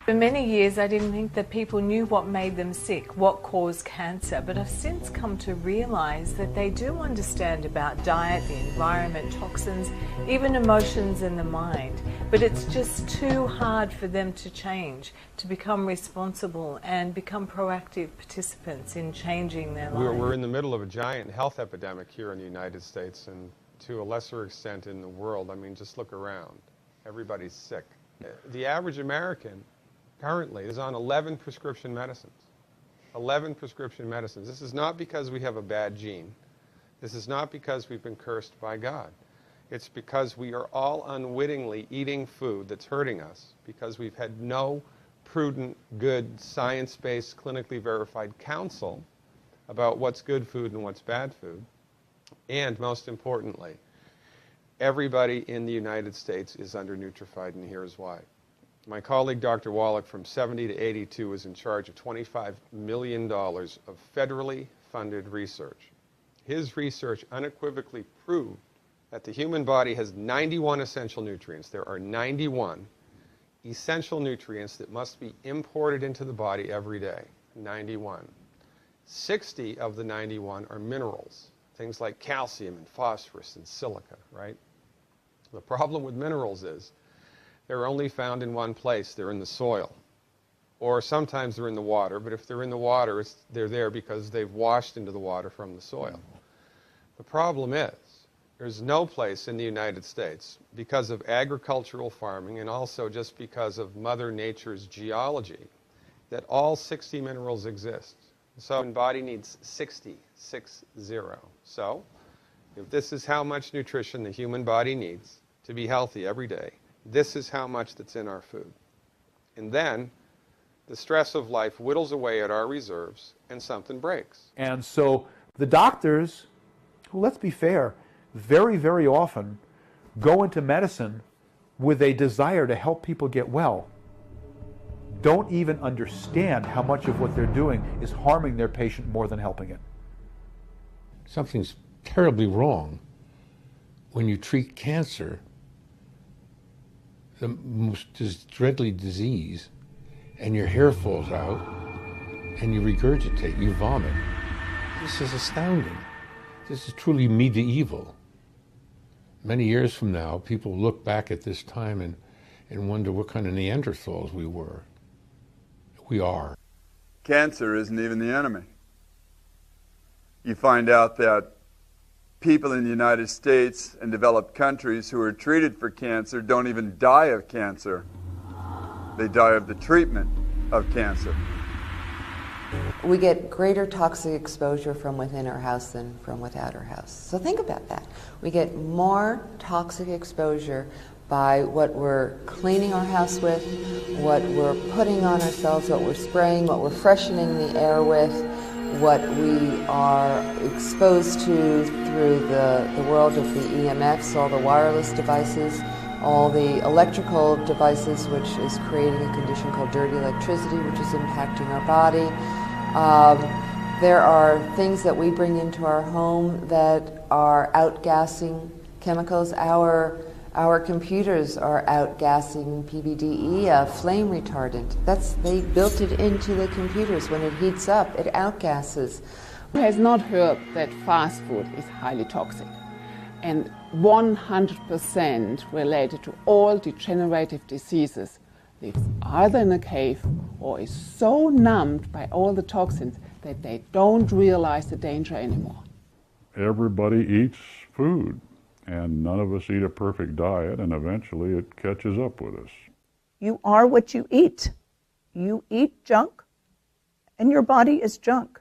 For many years, I didn't think that people knew what made them sick, what caused cancer, but I've since come to realize that they do understand about diet, the environment, toxins, even emotions in the mind. But it's just too hard for them to change, to become responsible and become proactive participants in changing their lives. We're in the middle of a giant health epidemic here in the United States and to a lesser extent in the world. I mean, just look around. Everybody's sick. The average American currently is on 11 prescription medicines. 11 prescription medicines. This is not because we have a bad gene. This is not because we've been cursed by God. It's because we are all unwittingly eating food that's hurting us because we've had no prudent, good, science-based, clinically verified counsel about what's good food and what's bad food. And most importantly, everybody in the United States is undernutrified, and here's why. My colleague, Dr. Wallach, from 70 to 82, was in charge of $25 million of federally funded research. His research unequivocally proved that the human body has 91 essential nutrients. There are 91 essential nutrients that must be imported into the body every day. 91. 60 of the 91 are minerals, things like calcium and phosphorus and silica, right? The problem with minerals is they're only found in one place. They're in the soil. Or sometimes they're in the water, but if they're in the water, they're there because they've washed into the water from the soil. The problem is there's no place in the United States, because of agricultural farming and also just because of Mother Nature's geology, that all 60 minerals exist. So the body needs 60, 6-0. So if this is how much nutrition the human body needs to be healthy every day, this is how much that's in our food. And then the stress of life whittles away at our reserves and something breaks. And so the doctors, who, let's be fair, very, very often go into medicine with a desire to help people get well, don't even understand how much of what they're doing is harming their patient more than helping it. Something's terribly wrong when you treat cancer, the most deadly disease, and your hair falls out and you regurgitate, you vomit. This is astounding. This is truly medieval. Many years from now, people look back at this time and wonder what kind of Neanderthals we were. We are. Cancer isn't even the enemy. You find out that people in the United States and developed countries who are treated for cancer don't even die of cancer. They die of the treatment of cancer. We get greater toxic exposure from within our house than from without our house. So think about that. We get more toxic exposure by what we're cleaning our house with, what we're putting on ourselves, what we're spraying, what we're freshening the air with, what we are exposed to through the world of the EMFs, all the wireless devices, all the electrical devices, which is creating a condition called dirty electricity, which is impacting our body. There are things that we bring into our home that are outgassing chemicals. Our computers are outgassing PBDE, a flame retardant. They built it into the computers. When it heats up, it outgasses. Who has not heard that fast food is highly toxic and 100% related to all degenerative diseases, lives either in a cave or is so numbed by all the toxins that they don't realize the danger anymore. Everybody eats food, and none of us eat a perfect diet, and eventually it catches up with us. You are what you eat. You eat junk, and your body is junk.